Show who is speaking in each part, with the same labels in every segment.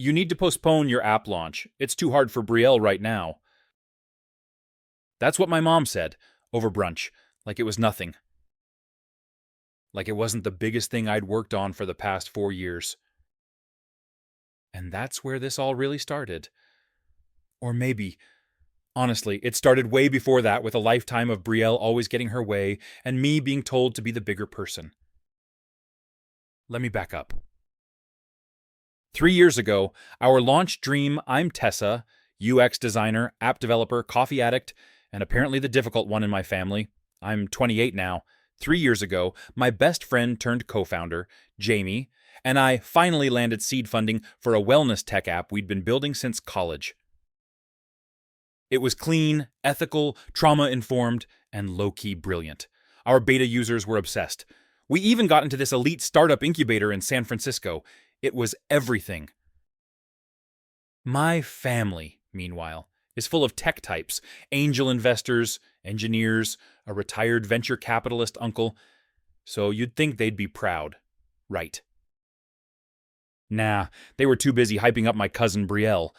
Speaker 1: You need to postpone your app launch. It's too hard for Brielle right now. That's what my mom said, over brunch, like it was nothing. Like it wasn't the biggest thing I'd worked on for the past 4 years. And that's where this all really started. Or maybe, honestly, it started way before that with a lifetime of Brielle always getting her way and me being told to be the bigger person. Let me back up. 3 years ago, our launch dream, I'm Tessa, UX designer, app developer, coffee addict, and apparently the difficult one in my family. I'm 28 now. 3 years ago, my best friend turned co-founder, Jamie, and I finally landed seed funding for a wellness tech app we'd been building since college. It was clean, ethical, trauma-informed, and low-key brilliant. Our beta users were obsessed. We even got into this elite startup incubator in San Francisco. It was everything. My family, meanwhile, is full of tech types, angel investors, engineers, a retired venture capitalist uncle, so you'd think they'd be proud. Right. Nah, they were too busy hyping up my cousin Brielle.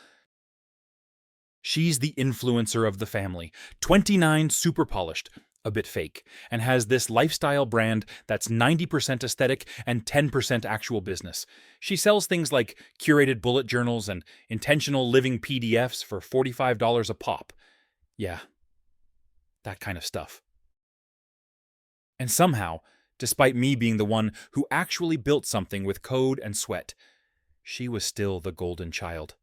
Speaker 1: She's the influencer of the family, 29, super polished, a bit fake, and has this lifestyle brand that's 90% aesthetic and 10% actual business. She sells things like curated bullet journals and intentional living PDFs for $45 a pop. Yeah, that kind of stuff. And somehow, despite me being the one who actually built something with code and sweat, she was still the golden child.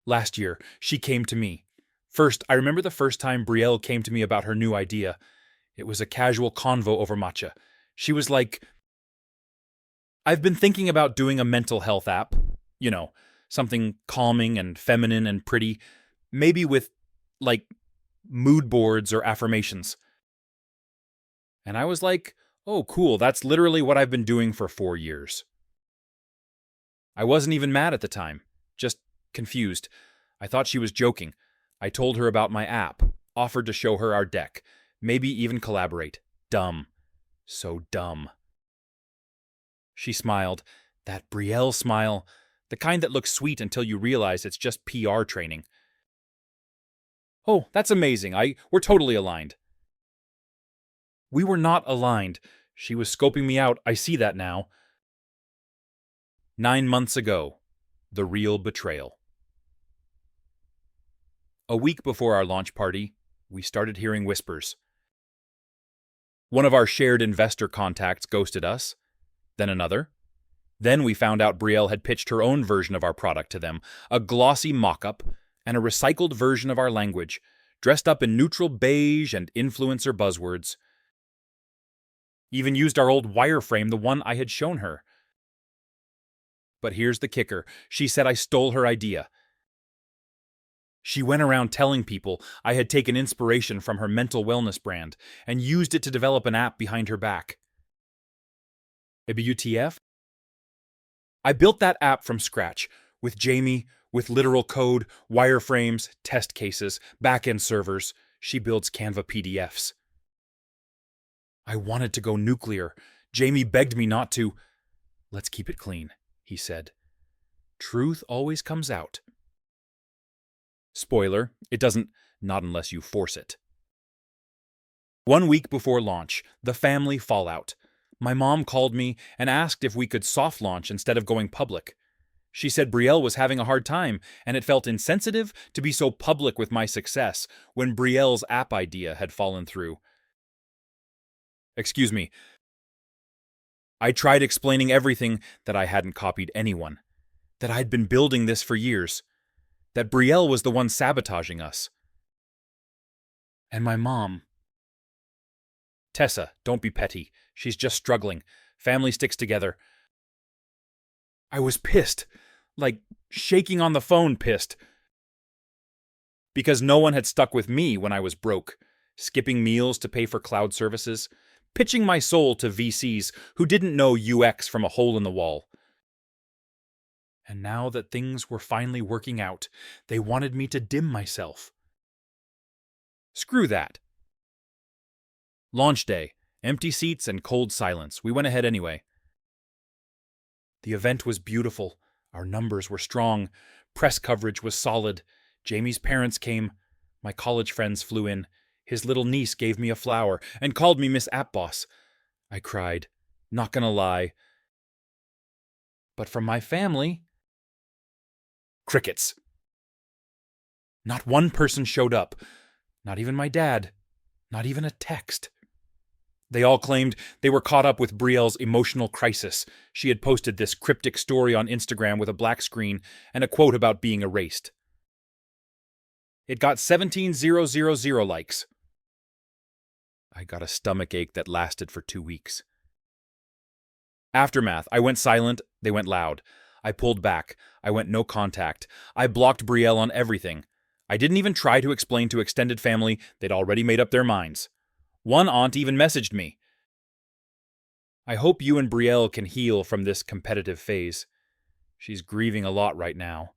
Speaker 1: Last year, she came to me. First, I remember the first time Brielle came to me about her new idea. It was a casual convo over matcha. She was like, I've been thinking about doing a mental health app. You know, something calming and feminine and pretty. Maybe with, like, mood boards or affirmations. And I was like, oh, cool, that's literally what I've been doing for 4 years. I wasn't even mad at the time, just confused. I thought she was joking. I told her about my app, offered to show her our deck, maybe even collaborate. Dumb. So dumb. She smiled, that Brielle smile, the kind that looks sweet until you realize it's just PR training. Oh, that's amazing. We're totally aligned. We were not aligned. She was scoping me out. I see that now. 9 months ago, the real betrayal. A week before our launch party, we started hearing whispers. One of our shared investor contacts ghosted us, then another. Then we found out Brielle had pitched her own version of our product to them, a glossy mock-up and a recycled version of our language, dressed up in neutral beige and influencer buzzwords. Even used our old wireframe, the one I had shown her. But here's the kicker. She said I stole her idea. She went around telling people I had taken inspiration from her mental wellness brand and used it to develop an app behind her back. WTF? I built that app from scratch, with Jamie, with literal code, wireframes, test cases, backend servers. She builds Canva PDFs. I wanted to go nuclear. Jamie begged me not to. Let's keep it clean, he said. Truth always comes out. Spoiler, it doesn't, not unless you force it. 1 week before launch, the family fallout. My mom called me and asked if we could soft launch instead of going public. She said Brielle was having a hard time, and it felt insensitive to be so public with my success when Brielle's app idea had fallen through. Excuse me. I tried explaining everything, that I hadn't copied anyone, that I'd been building this for years, that Brielle was the one sabotaging us. And my mom. Tessa, don't be petty. She's just struggling. Family sticks together. I was pissed, like shaking on the phone pissed. Because no one had stuck with me when I was broke, skipping meals to pay for cloud services, pitching my soul to VCs who didn't know UX from a hole in the wall. And now that things were finally working out, they wanted me to dim myself. Screw that. Launch day, empty seats and cold silence. We went ahead anyway. The event was beautiful. Our numbers were strong. Press coverage was solid. Jamie's parents came. My college friends flew in. His little niece gave me a flower and called me Miss Appboss. I cried. Not gonna lie. But from my family... crickets. Not one person showed up. Not even my dad. Not even a text. They all claimed they were caught up with Brielle's emotional crisis. She had posted this cryptic story on Instagram with a black screen and a quote about being erased. It got 17,000 likes. I got a stomach ache that lasted for 2 weeks. Aftermath. I went silent, they went loud. I pulled back. I went no contact. I blocked Brielle on everything. I didn't even try to explain to extended family. They'd already made up their minds. One aunt even messaged me. I hope you and Brielle can heal from this competitive phase. She's grieving a lot right now.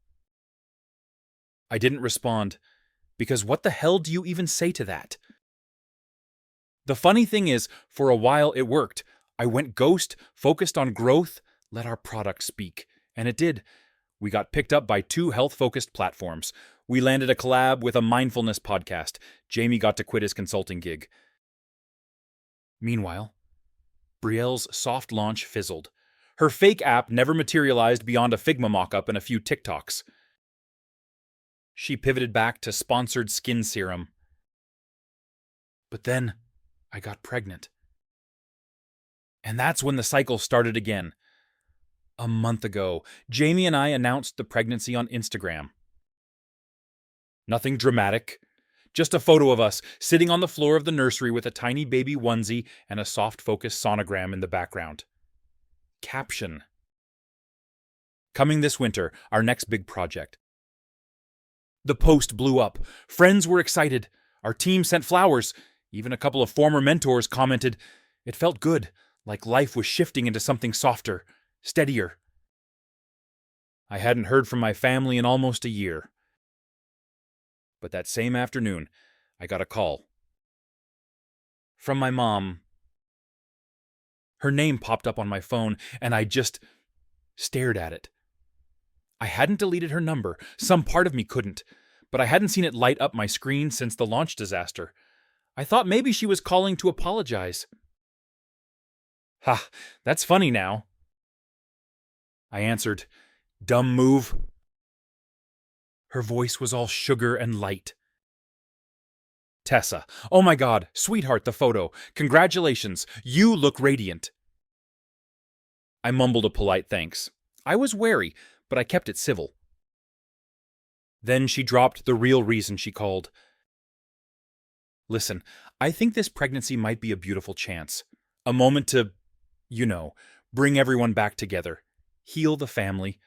Speaker 1: I didn't respond, because what the hell do you even say to that? The funny thing is, for a while it worked. I went ghost, focused on growth, let our product speak. And it did. We got picked up by 2 health-focused platforms. We landed a collab with a mindfulness podcast. Jamie got to quit his consulting gig. Meanwhile, Brielle's soft launch fizzled. Her fake app never materialized beyond a Figma mock-up and a few TikToks. She pivoted back to sponsored skin serum. But then, I got pregnant. And that's when the cycle started again. A month ago, Jamie and I announced the pregnancy on Instagram. Nothing dramatic. Just a photo of us sitting on the floor of the nursery with a tiny baby onesie and a soft-focus sonogram in the background. Caption. Coming this winter, our next big project. The post blew up. Friends were excited. Our team sent flowers. Even a couple of former mentors commented. It felt good, like life was shifting into something softer, steadier. I hadn't heard from my family in almost a year. But that same afternoon, I got a call. From my mom. Her name popped up on my phone, and I just stared at it. I hadn't deleted her number. Some part of me couldn't, but I hadn't seen it light up my screen since the launch disaster. I thought maybe she was calling to apologize. Ha, that's funny now. I answered, dumb move. Her voice was all sugar and light. Tessa, oh my God, sweetheart, the photo. Congratulations, you look radiant. I mumbled a polite thanks. I was wary, but I kept it civil. Then she dropped the real reason she called. Listen, I think this pregnancy might be a beautiful chance. A moment to, bring everyone back together. Heal the family.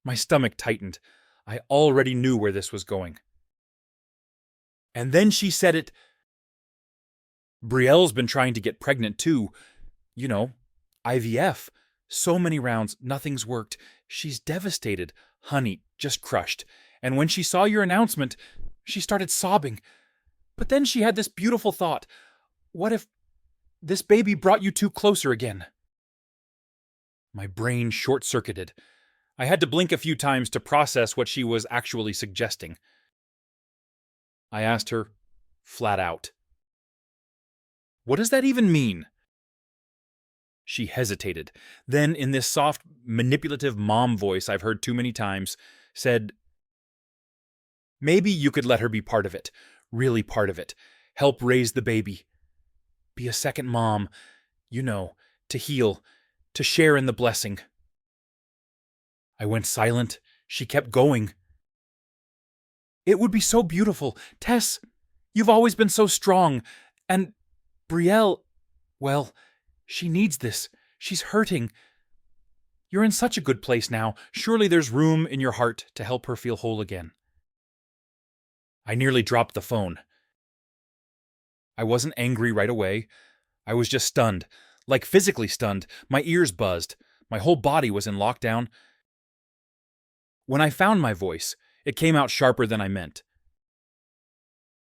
Speaker 1: My stomach tightened. I already knew where this was going. And then she said it. Brielle's been trying to get pregnant too. IVF. So many rounds, nothing's worked. She's devastated. Honey, just crushed. And when she saw your announcement, she started sobbing. But then she had this beautiful thought. What if this baby brought you two closer again? My brain short-circuited. I had to blink a few times to process what she was actually suggesting. I asked her, flat out, what does that even mean? She hesitated. Then, in this soft, manipulative mom voice I've heard too many times, said, maybe you could let her be part of it, really part of it, help raise the baby. Be a second mom, to heal, to share in the blessing. I went silent. She kept going. It would be so beautiful. Tess, you've always been so strong. And Brielle, well, she needs this. She's hurting. You're in such a good place now. Surely there's room in your heart to help her feel whole again. I nearly dropped the phone. I wasn't angry right away. I was just stunned, like physically stunned. My ears buzzed. My whole body was in lockdown. When I found my voice, it came out sharper than I meant.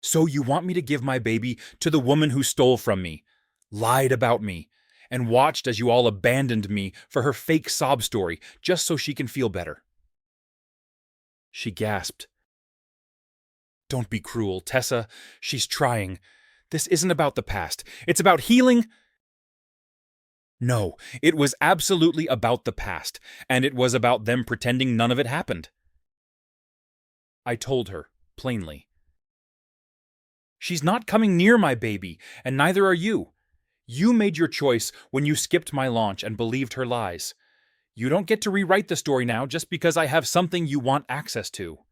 Speaker 1: So you want me to give my baby to the woman who stole from me, lied about me, and watched as you all abandoned me for her fake sob story just so she can feel better." She gasped. "Don't be cruel, Tessa. She's trying. This isn't about the past. It's about healing." No, it was absolutely about the past, and it was about them pretending none of it happened. I told her, plainly. "She's not coming near my baby, and neither are you. You made your choice when you skipped my launch and believed her lies. You don't get to rewrite the story now just because I have something you want access to."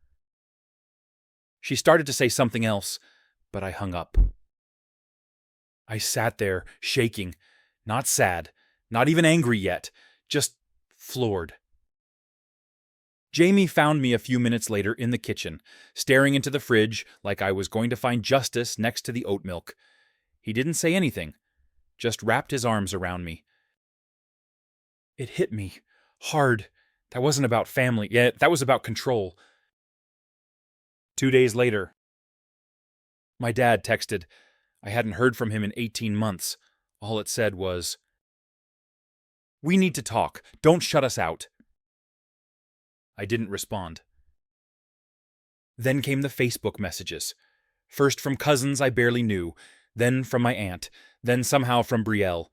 Speaker 1: She started to say something else, but I hung up. I sat there, shaking, not sad, not even angry yet, just floored. Jamie found me a few minutes later in the kitchen, staring into the fridge like I was going to find justice next to the oat milk. He didn't say anything, just wrapped his arms around me. It hit me hard. That wasn't about family. Yeah, that was about control. 2 days later, my dad texted. I hadn't heard from him in 18 months. All it said was, "We need to talk. Don't shut us out." I didn't respond. Then came the Facebook messages. First from cousins I barely knew, then from my aunt, then somehow from Brielle.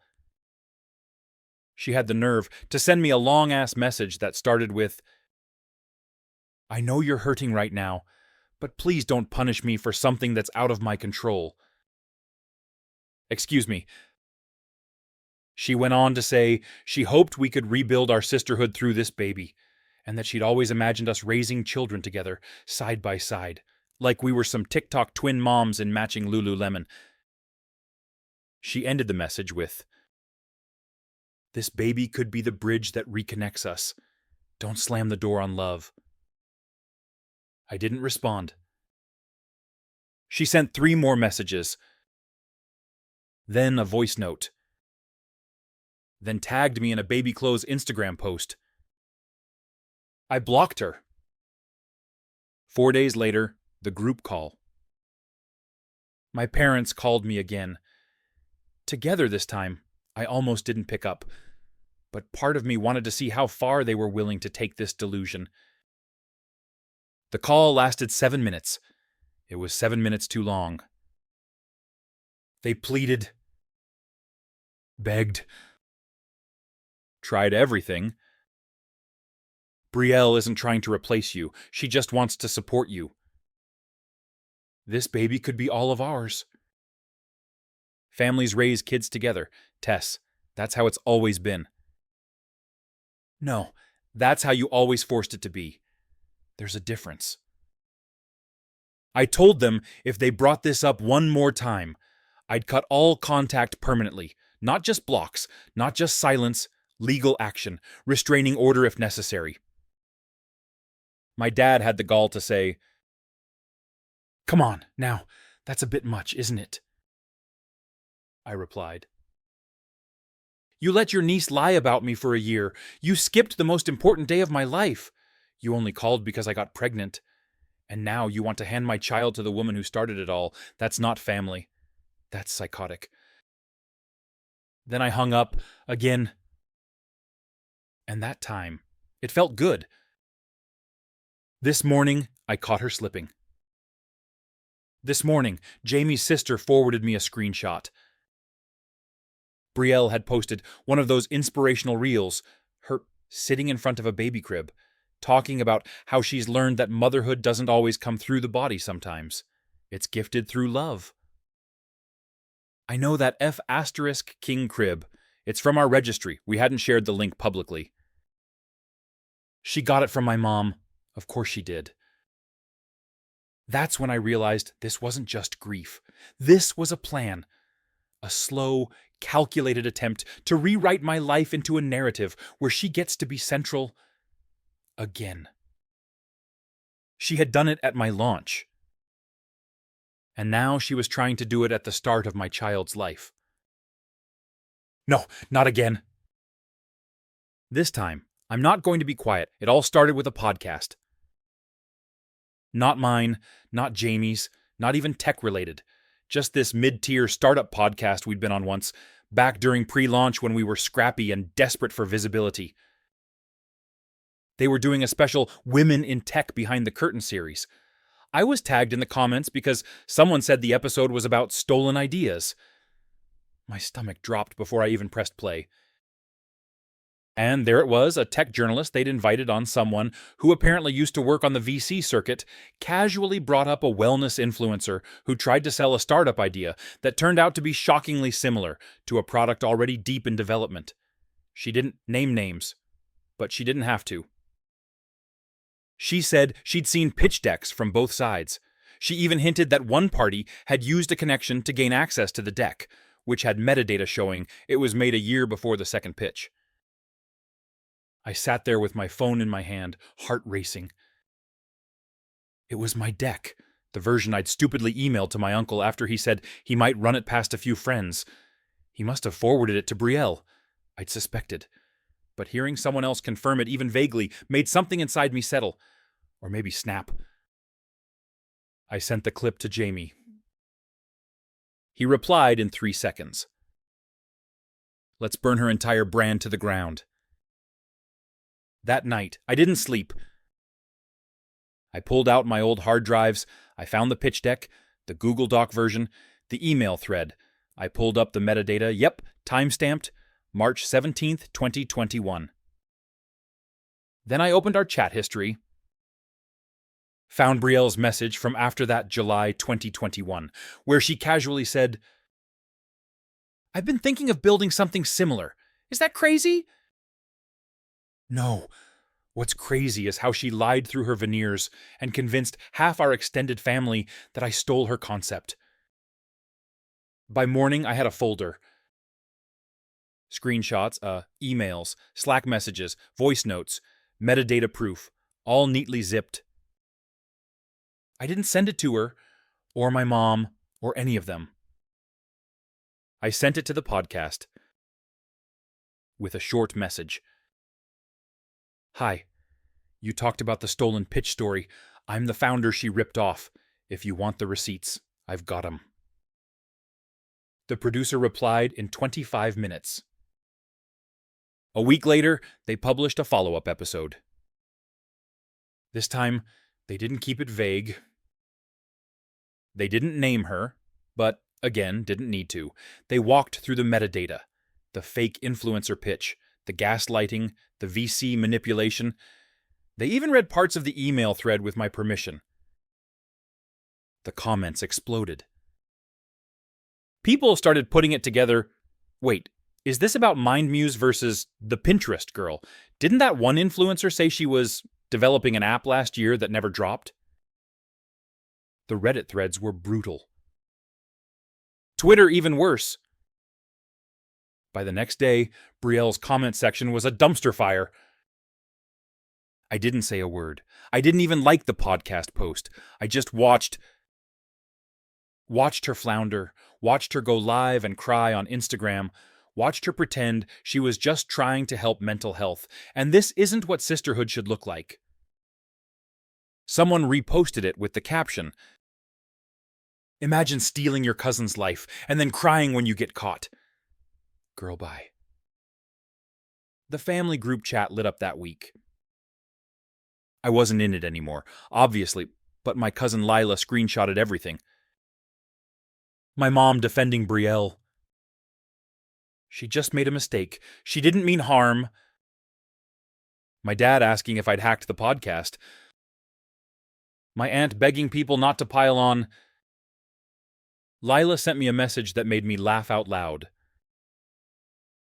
Speaker 1: She had the nerve to send me a long-ass message that started with, "I know you're hurting right now, but please don't punish me for something that's out of my control." Excuse me. She went on to say she hoped we could rebuild our sisterhood through this baby, and that she'd always imagined us raising children together, side by side, like we were some TikTok twin moms in matching Lululemon. She ended the message with, "This baby could be the bridge that reconnects us. Don't slam the door on love." I didn't respond. She sent 3 more messages, then a voice note, then tagged me in a baby clothes Instagram post. I blocked her. 4 days later, the group call. My parents called me again. Together this time, I almost didn't pick up, but part of me wanted to see how far they were willing to take this delusion. The call lasted 7 minutes. It was 7 minutes too long. They pleaded, begged, tried everything. "Brielle isn't trying to replace you. She just wants to support you. This baby could be all of ours. Families raise kids together. Tess, that's how it's always been." "No, that's how you always forced it to be. There's a difference." I told them if they brought this up one more time, I'd cut all contact permanently. Not just blocks, not just silence, legal action, restraining order if necessary. My dad had the gall to say, "Come on, now, that's a bit much, isn't it?" I replied, "You let your niece lie about me for a year. You skipped the most important day of my life. You only called because I got pregnant. And now you want to hand my child to the woman who started it all. That's not family. That's psychotic." Then I hung up again. And that time, it felt good. This morning, I caught her slipping. This morning, Jamie's sister forwarded me a screenshot. Brielle had posted one of those inspirational reels, her sitting in front of a baby crib, talking about how she's learned that motherhood doesn't always come through the body sometimes. It's gifted through love. I know that F*King crib. It's from our registry. We hadn't shared the link publicly. She got it from my mom. Of course she did. That's when I realized this wasn't just grief. This was a plan. A slow, calculated attempt to rewrite my life into a narrative where she gets to be central again. She had done it at my launch. And now she was trying to do it at the start of my child's life. No, not again. This time, I'm not going to be quiet. It all started with a podcast. Not mine, not Jamie's, not even tech-related. Just this mid-tier startup podcast we'd been on once, back during pre-launch when we were scrappy and desperate for visibility. They were doing a special Women in Tech Behind the Curtain series. I was tagged in the comments because someone said the episode was about stolen ideas. My stomach dropped before I even pressed play. And there it was, a tech journalist they'd invited on. Someone who apparently used to work on the VC circuit casually brought up a wellness influencer who tried to sell a startup idea that turned out to be shockingly similar to a product already deep in development. She didn't name names, but she didn't have to. She said she'd seen pitch decks from both sides. She even hinted that one party had used a connection to gain access to the deck, which had metadata showing it was made a year before the second pitch. I sat there with my phone in my hand, heart racing. It was my deck, the version I'd stupidly emailed to my uncle after he said he might run it past a few friends. He must have forwarded it to Brielle, I'd suspected. But hearing someone else confirm it even vaguely made something inside me settle. Or maybe snap. I sent the clip to Jamie. He replied in 3 seconds. Let's burn her entire brand to the ground. That night, I didn't sleep. I pulled out my old hard drives. I found the pitch deck, the Google Doc version, the email thread. I pulled up the metadata. Yep, time-stamped. March 17th, 2021. Then I opened our chat history. Found Brielle's message from after that July 2021, where she casually said, I've been thinking of building something similar. Is that crazy? No. What's crazy is how she lied through her veneers and convinced half our extended family that I stole her concept. By morning, I had a folder. Screenshots, emails, Slack messages, voice notes, metadata proof, all neatly zipped. I didn't send it to her, or my mom, or any of them. I sent it to the podcast with a short message. Hi, you talked about the stolen pitch story. I'm the founder she ripped off. If you want the receipts, I've got 'em. The producer replied in 25 minutes. A week later, they published a follow-up episode. This time, they didn't keep it vague. They didn't name her, but, again, didn't need to. They walked through the metadata, the fake influencer pitch, the gaslighting, the VC manipulation. They even read parts of the email thread with my permission. The comments exploded. People started putting it together. Wait, is this about MindMuse versus the Pinterest girl? Didn't that one influencer say she was developing an app last year that never dropped? The Reddit threads were brutal. Twitter even worse. By the next day, Brielle's comment section was a dumpster fire. I didn't say a word. I didn't even like the podcast post. I just watched her flounder, watched her go live and cry on Instagram, watched her pretend she was just trying to help mental health, and this isn't what sisterhood should look like. Someone reposted it with the caption, "Imagine stealing your cousin's life and then crying when you get caught. Girl, bye." The family group chat lit up that week. I wasn't in it anymore, obviously, but my cousin Lila screenshotted everything. My mom defending Brielle. She just made a mistake. She didn't mean harm. My dad asking if I'd hacked the podcast. My aunt begging people not to pile on. Lila sent me a message that made me laugh out loud.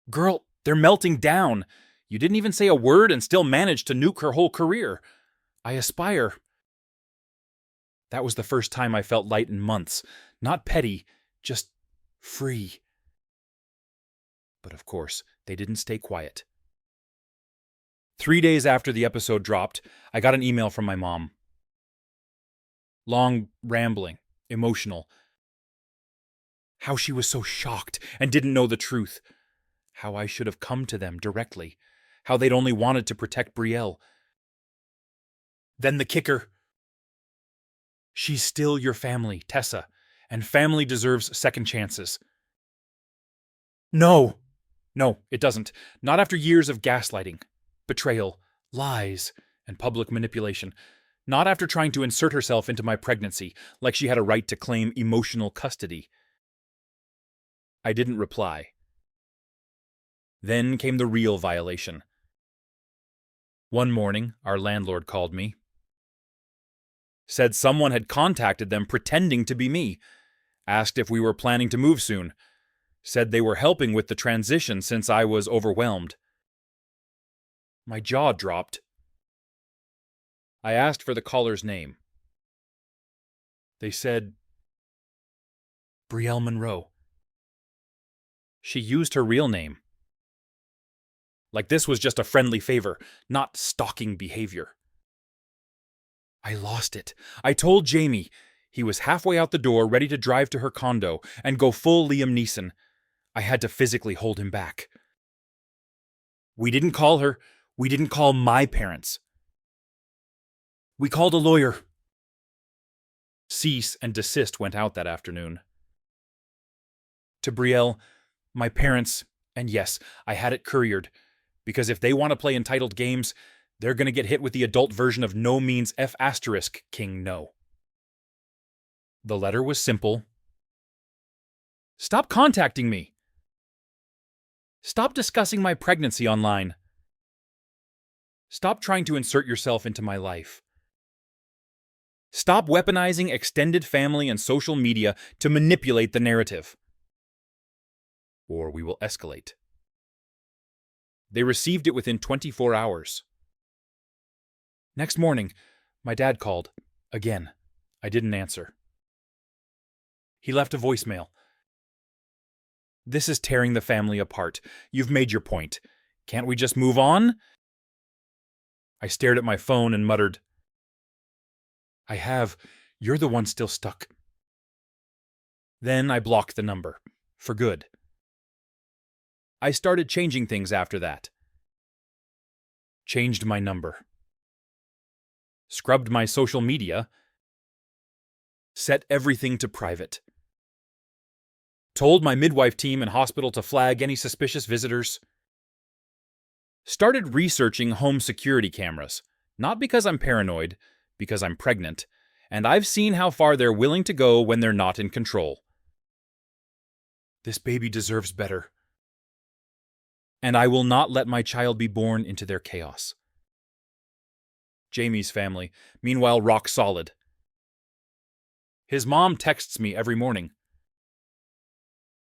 Speaker 1: Girl, they're melting down. You didn't even say a word and still managed to nuke her whole career. I aspire. That was the first time I felt light in months. Not petty, just free. But of course, they didn't stay quiet. 3 days after the episode dropped, I got an email from my mom. Long, rambling, emotional. How she was so shocked and didn't know the truth. How I should have come to them directly. How they'd only wanted to protect Brielle. Then the kicker. She's still your family, Tessa, and family deserves second chances. No. No, it doesn't. Not after years of gaslighting, betrayal, lies, and public manipulation. Not after trying to insert herself into my pregnancy, like she had a right to claim emotional custody. I didn't reply. Then came the real violation. One morning, our landlord called me. Said someone had contacted them pretending to be me. Asked if we were planning to move soon. Said they were helping with the transition since I was overwhelmed. My jaw dropped. I asked for the caller's name. They said, Brielle Monroe. She used her real name. Like this was just a friendly favor, not stalking behavior. I lost it. I told Jamie. He was halfway out the door, ready to drive to her condo and go full Liam Neeson. I had to physically hold him back. We didn't call her. We didn't call my parents. We called a lawyer. Cease and desist went out that afternoon. To Brielle, my parents, and yes, I had it couriered, because if they want to play entitled games, they're going to get hit with the adult version of no means F** King no. The letter was simple. Stop contacting me. Stop discussing my pregnancy online. Stop trying to insert yourself into my life. Stop weaponizing extended family and social media to manipulate the narrative. Or we will escalate. They received it within 24 hours. Next morning, my dad called. Again, I didn't answer. He left a voicemail. This is tearing the family apart. You've made your point. Can't we just move on? I stared at my phone and muttered, I have. You're the one still stuck. Then I blocked the number. For good. I started changing things after that. Changed my number. Scrubbed my social media. Set everything to private. Told my midwife team and hospital to flag any suspicious visitors. Started researching home security cameras. Not because I'm paranoid, because I'm pregnant, and I've seen how far they're willing to go when they're not in control. This baby deserves better. And I will not let my child be born into their chaos. Jamie's family, meanwhile, rock solid. His mom texts me every morning.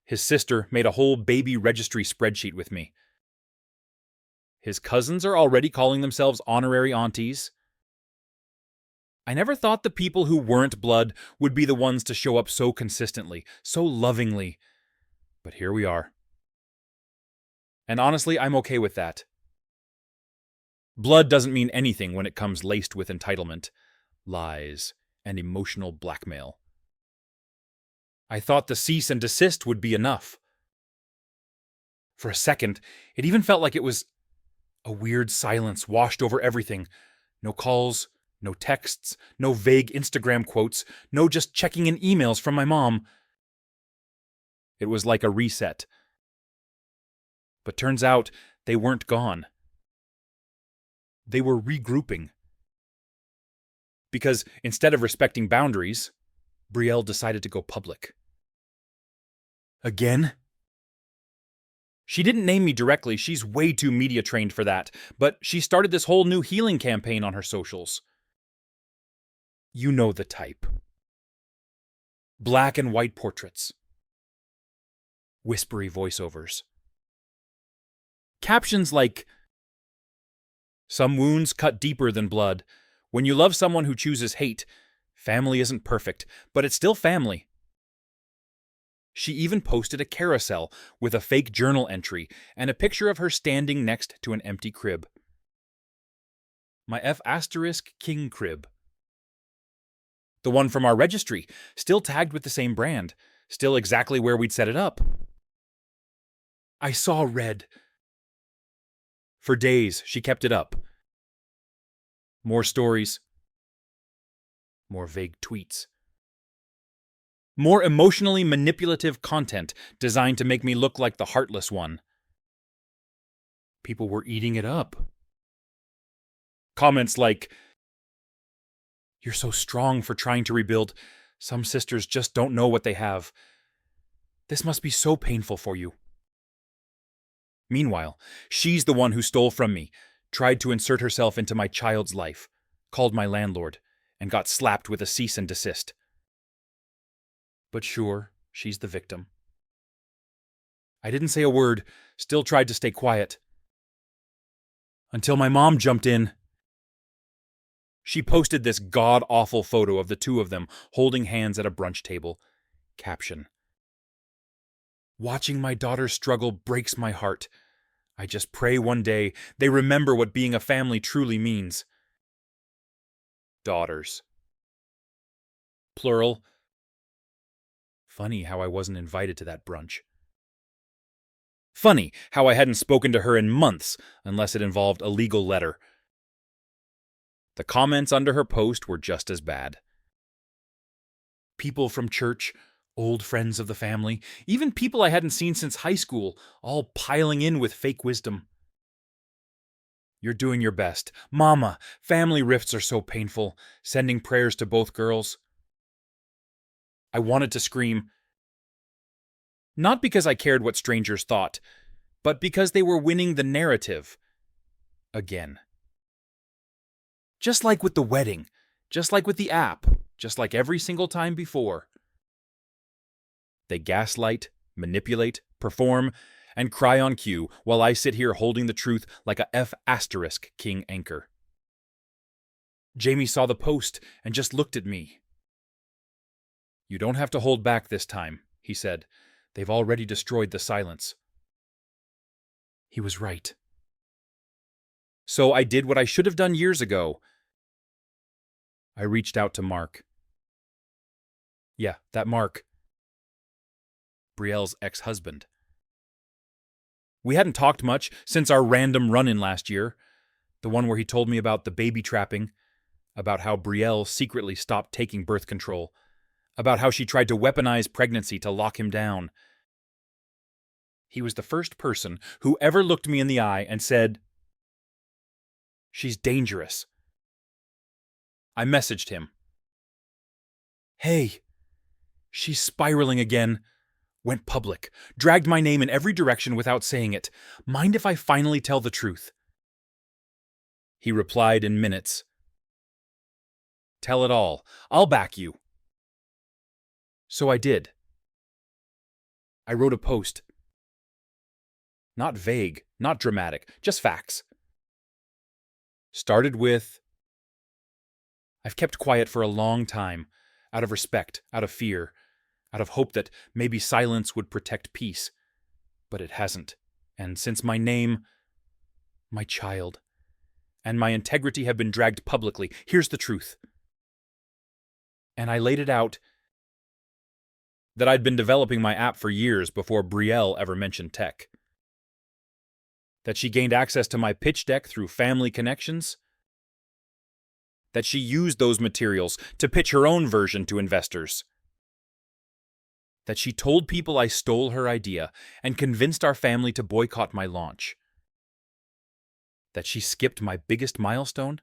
Speaker 1: His sister made a whole baby registry spreadsheet with me. His cousins are already calling themselves honorary aunties. I never thought the people who weren't blood would be the ones to show up so consistently, so lovingly. But here we are. And honestly, I'm okay with that. Blood doesn't mean anything when it comes laced with entitlement, lies, and emotional blackmail. I thought the cease and desist would be enough. For a second, it even felt like it was a weird silence washed over everything. No calls, no texts, no vague Instagram quotes, no just checking in emails from my mom. It was like a reset. But turns out they weren't gone. They were regrouping. Because instead of respecting boundaries, Brielle decided to go public. Again? She didn't name me directly, she's way too media trained for that, but she started this whole new healing campaign on her socials. You know the type. Black and white portraits. Whispery voiceovers. Captions like, some wounds cut deeper than blood. When you love someone who chooses hate, family isn't perfect, but it's still family. She even posted a carousel with a fake journal entry and a picture of her standing next to an empty crib. My F** King crib. The one from our registry, still tagged with the same brand, still exactly where we'd set it up. I saw red. For days, she kept it up. More stories. More vague tweets. More emotionally manipulative content designed to make me look like the heartless one. People were eating it up. Comments like, "You're so strong for trying to rebuild. Some sisters just don't know what they have. This must be so painful for you." Meanwhile, she's the one who stole from me, tried to insert herself into my child's life, called my landlord, and got slapped with a cease and desist. But sure, she's the victim. I didn't say a word, still tried to stay quiet. Until my mom jumped in. She posted this god-awful photo of the two of them holding hands at a brunch table. Caption: "Watching my daughter struggle breaks my heart. I just pray one day they remember what being a family truly means." Daughters. Plural. Funny how I wasn't invited to that brunch. Funny how I hadn't spoken to her in months, unless it involved a legal letter. The comments under her post were just as bad. People from church, old friends of the family, even people I hadn't seen since high school, all piling in with fake wisdom. "You're doing your best. Mama, family rifts are so painful. Sending prayers to both girls." I wanted to scream. Not because I cared what strangers thought, but because they were winning the narrative. Again. Just like with the wedding, just like with the app, just like every single time before. They gaslight, manipulate, perform, and cry on cue while I sit here holding the truth like a F** king anchor. Jamie saw the post and just looked at me. "You don't have to hold back this time," he said. "They've already destroyed the silence." He was right. So I did what I should have done years ago. I reached out to Mark. Yeah, that Mark. Brielle's ex-husband. We hadn't talked much since our random run-in last year, the one where he told me about the baby trapping, about how Brielle secretly stopped taking birth control, about how she tried to weaponize pregnancy to lock him down. He was the first person who ever looked me in the eye and said, "She's dangerous." I messaged him. "Hey, she's spiraling again. Went public, dragged my name in every direction without saying it. Mind if I finally tell the truth?" He replied in minutes. "Tell it all. I'll back you." So I did. I wrote a post. Not vague, not dramatic, just facts. Started with, "I've kept quiet for a long time, out of respect, out of fear, out of hope that maybe silence would protect peace. But it hasn't. And since my name, my child, and my integrity have been dragged publicly, here's the truth." And I laid it out that I'd been developing my app for years before Brielle ever mentioned tech. That she gained access to my pitch deck through family connections. That she used those materials to pitch her own version to investors. That she told people I stole her idea and convinced our family to boycott my launch. That she skipped my biggest milestone.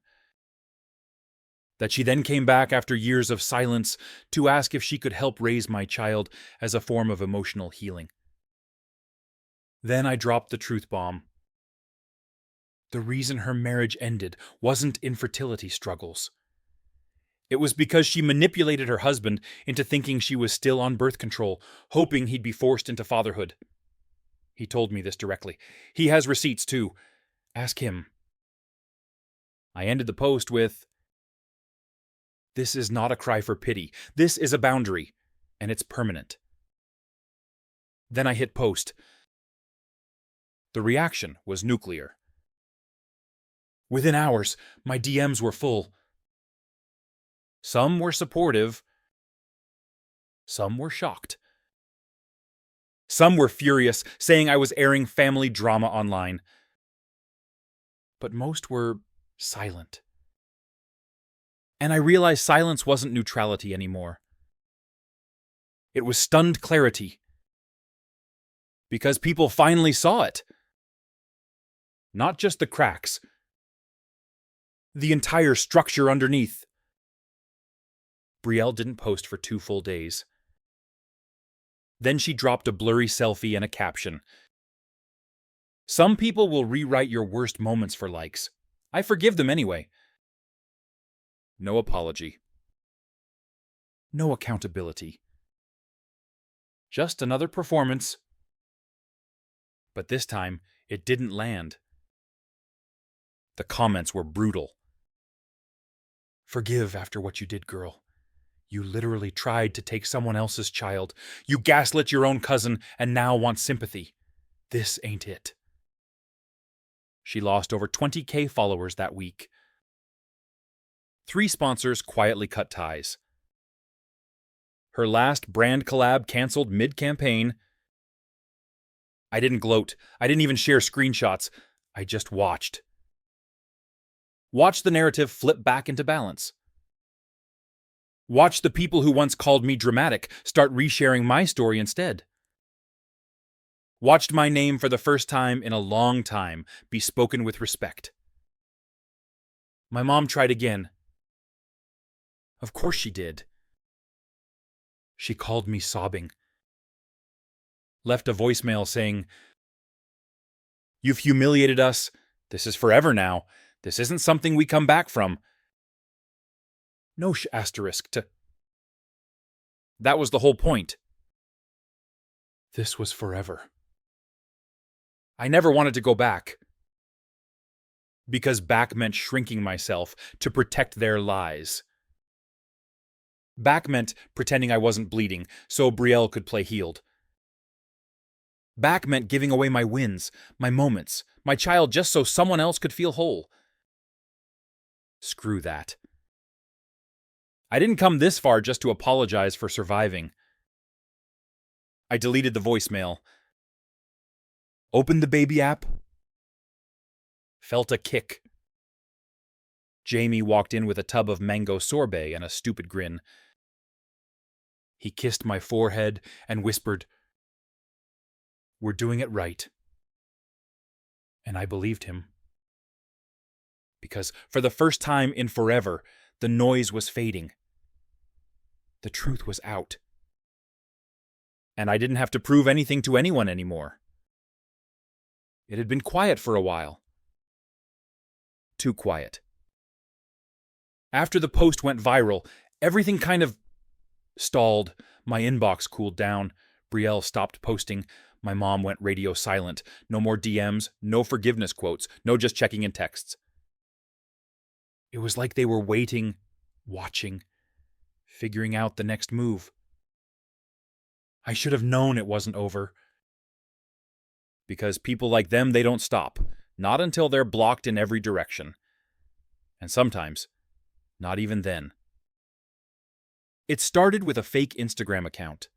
Speaker 1: That she then came back after years of silence to ask if she could help raise my child as a form of emotional healing. Then I dropped the truth bomb. The reason her marriage ended wasn't infertility struggles. It was because she manipulated her husband into thinking she was still on birth control, hoping he'd be forced into fatherhood. He told me this directly. He has receipts too. Ask him. I ended the post with, "This is not a cry for pity. This is a boundary, and it's permanent." Then I hit post. The reaction was nuclear. Within hours, my DMs were full. Some were supportive. Some were shocked. Some were furious, saying I was airing family drama online. But most were silent. And I realized silence wasn't neutrality anymore. It was stunned clarity. Because people finally saw it. Not just the cracks. The entire structure underneath. Brielle didn't post for 2 full days. Then she dropped a blurry selfie and a caption. Some people will rewrite your worst moments for likes. I forgive them anyway. No apology. No accountability. Just another performance. But this time, it didn't land. The comments were brutal. Forgive after what you did, girl. You literally tried to take someone else's child. You gaslit your own cousin and now want sympathy. This ain't it. She lost over 20,000 followers that week. 3 sponsors quietly cut ties. Her last brand collab canceled mid-campaign. I didn't gloat. I didn't even share screenshots. I just watched. Watched the narrative flip back into balance. Watched the people who once called me dramatic start resharing my story instead. Watched my name for the first time in a long time be spoken with respect. My mom tried again. Of course she did. She called me sobbing. Left a voicemail saying, "You've humiliated us. This is forever now. This isn't something we come back from." No asterisk to. That was the whole point. This was forever. I never wanted to go back. Because back meant shrinking myself to protect their lies. Back meant pretending I wasn't bleeding so Brielle could play healed. Back meant giving away my wins, my moments, my child just so someone else could feel whole. Screw that. I didn't come this far just to apologize for surviving. I deleted the voicemail. Opened the baby app. Felt a kick. Jamie walked in with a tub of mango sorbet and a stupid grin. He kissed my forehead and whispered, "We're doing it right." And I believed him. Because for the first time in forever, the noise was fading. The truth was out. And I didn't have to prove anything to anyone anymore. It had been quiet for a while. Too quiet. After the post went viral, everything kind of stalled. My inbox cooled down. Brielle stopped posting. My mom went radio silent. No more DMs, no forgiveness quotes, no just checking in texts. It was like they were waiting, watching, figuring out the next move. I should have known it wasn't over. Because people like them, they don't stop. Not until they're blocked in every direction. And sometimes, not even then. It started with a fake Instagram account.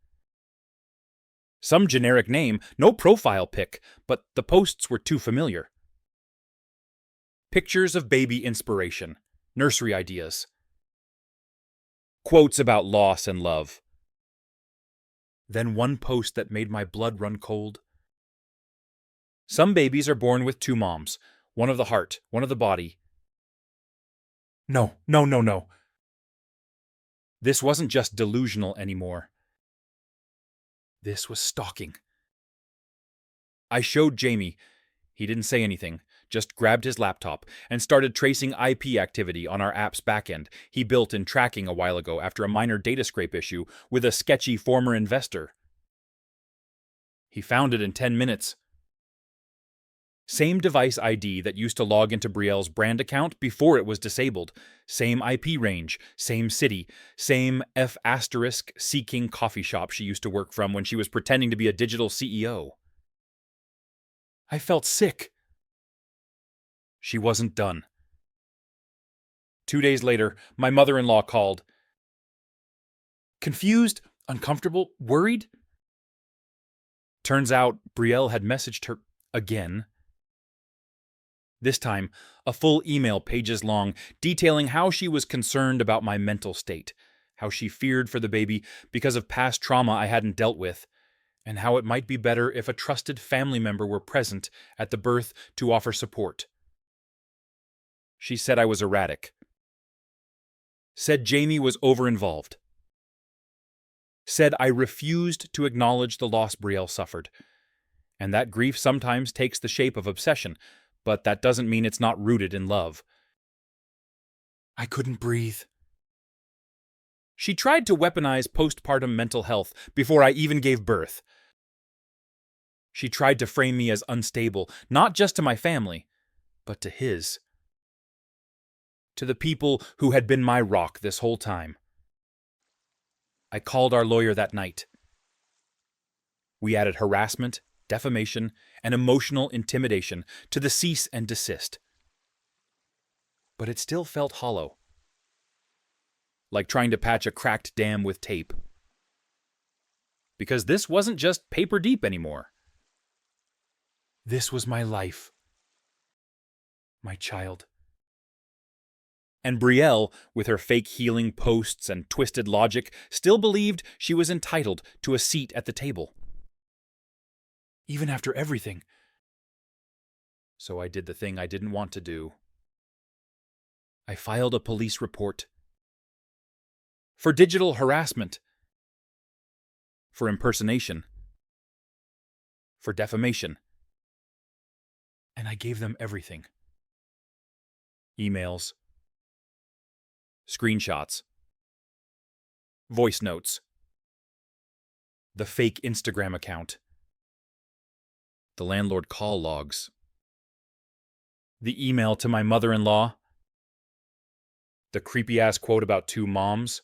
Speaker 1: Some generic name, no profile pic, but the posts were too familiar. Pictures of baby inspiration, nursery ideas. Quotes about loss and love. Then one post that made my blood run cold. Some babies are born with 2 moms, one of the heart, one of the body. No. This wasn't just delusional anymore. This was stalking. I showed Jamie. He didn't say anything, just grabbed his laptop and started tracing IP activity on our app's backend he built in tracking a while ago after a minor data scrape issue with a sketchy former investor. He found it in 10 minutes. Same device ID that used to log into Brielle's brand account before it was disabled. Same IP range, same city, same F** Seeking coffee shop she used to work from when she was pretending to be a digital CEO. I felt sick. She wasn't done. 2 days later, my mother-in-law called. Confused, uncomfortable, worried? Turns out Brielle had messaged her again. This time, a full email pages long detailing how she was concerned about my mental state, how she feared for the baby because of past trauma I hadn't dealt with, and how it might be better if a trusted family member were present at the birth to offer support. She said I was erratic. Said Jamie was over-involved. Said I refused to acknowledge the loss Brielle suffered, and that grief sometimes takes the shape of obsession, but that doesn't mean it's not rooted in love. I couldn't breathe. She tried to weaponize postpartum mental health before I even gave birth. She tried to frame me as unstable, not just to my family, but to his. To the people who had been my rock this whole time. I called our lawyer that night. We added harassment, defamation, and emotional intimidation to the cease and desist. But it still felt hollow. Like trying to patch a cracked dam with tape. Because this wasn't just paper deep anymore. This was my life. My child. And Brielle, with her fake healing posts and twisted logic, still believed she was entitled to a seat at the table. Even after everything. So I did the thing I didn't want to do. I filed a police report. For digital harassment. For impersonation. For defamation. And I gave them everything. Emails. Screenshots. Voice notes. The fake Instagram account. The landlord call logs. The email to my mother-in-law. The creepy-ass quote about 2 moms.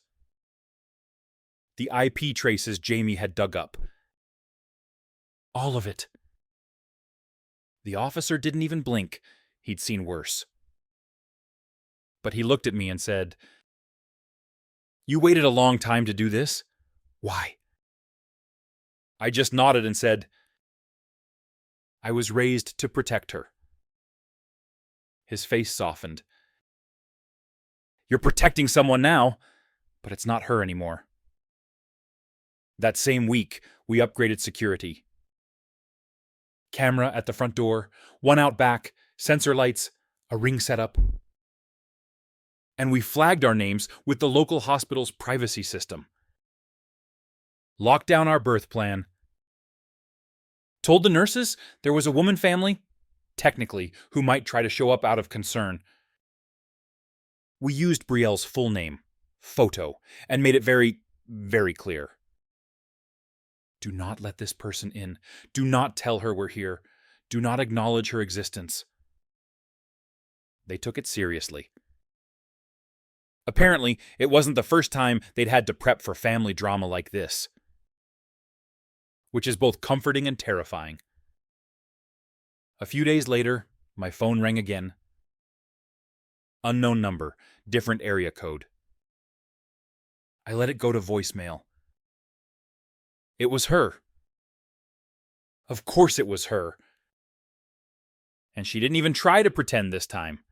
Speaker 1: The IP traces Jamie had dug up. All of it. The officer didn't even blink. He'd seen worse. But he looked at me and said, "You waited a long time to do this? Why?" I just nodded and said, "I was raised to protect her." His face softened. "You're protecting someone now, but it's not her anymore." That same week, we upgraded security. Camera at the front door, one out back, sensor lights, a ring setup. And we flagged our names with the local hospital's privacy system. Locked down our birth plan. Told the nurses there was a woman family, technically, who might try to show up out of concern. We used Brielle's full name, photo, and made it very, very clear. Do not let this person in. Do not tell her we're here. Do not acknowledge her existence. They took it seriously. Apparently, it wasn't the first time they'd had to prep for family drama like this. Which is both comforting and terrifying. A few days later, my phone rang again. Unknown number, different area code. I let it go to voicemail. It was her. Of course it was her. And she didn't even try to pretend this time.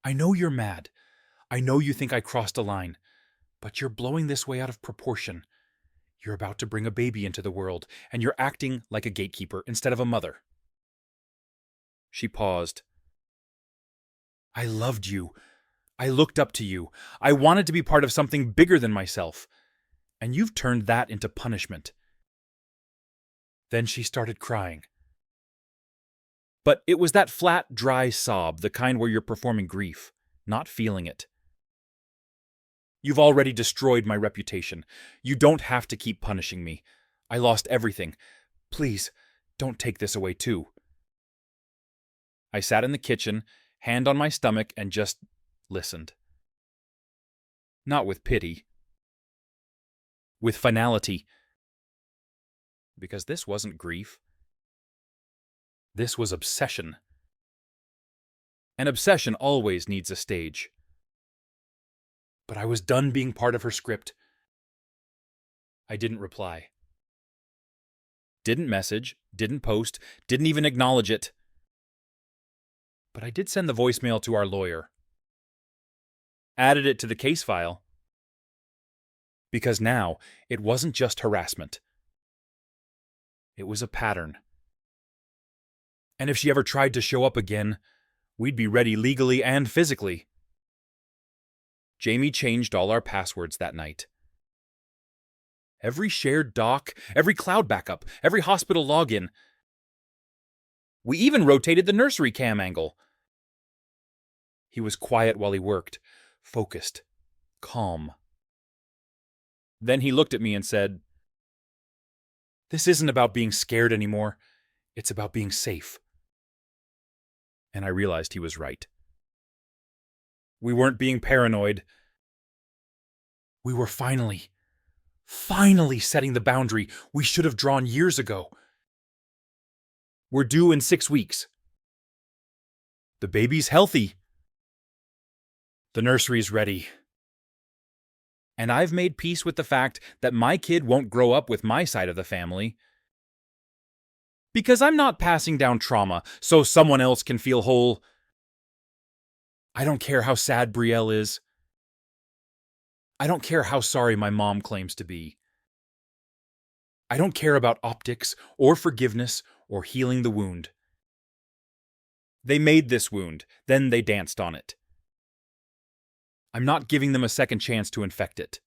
Speaker 1: I know you're mad. I know you think I crossed a line. But you're blowing this way out of proportion. You're about to bring a baby into the world, and you're acting like a gatekeeper instead of a mother. She paused. I loved you. I looked up to you. I wanted to be part of something bigger than myself. And you've turned that into punishment. Then she started crying. But it was that flat, dry sob, the kind where you're performing grief, not feeling it. You've already destroyed my reputation. You don't have to keep punishing me. I lost everything. Please, don't take this away too. I sat in the kitchen, hand on my stomach, and just listened. Not with pity. With finality. Because this wasn't grief. This was obsession. And obsession always needs a stage. But I was done being part of her script. I didn't reply. Didn't message, didn't post, didn't even acknowledge it. But I did send the voicemail to our lawyer. Added it to the case file. Because now, it wasn't just harassment. It was a pattern. And if she ever tried to show up again, we'd be ready legally and physically. Jamie changed all our passwords that night. Every shared doc, every cloud backup, every hospital login. We even rotated the nursery cam angle. He was quiet while he worked, focused, calm. Then he looked at me and said, "This isn't about being scared anymore. It's about being safe." And I realized he was right. We weren't being paranoid. We were finally setting the boundary we should have drawn years ago. We're due in 6 weeks. The baby's healthy. The nursery's ready. And I've made peace with the fact that my kid won't grow up with my side of the family. Because I'm not passing down trauma so someone else can feel whole. I don't care how sad Brielle is. I don't care how sorry my mom claims to be. I don't care about optics or forgiveness or healing the wound. They made this wound, then they danced on it. I'm not giving them a second chance to infect it.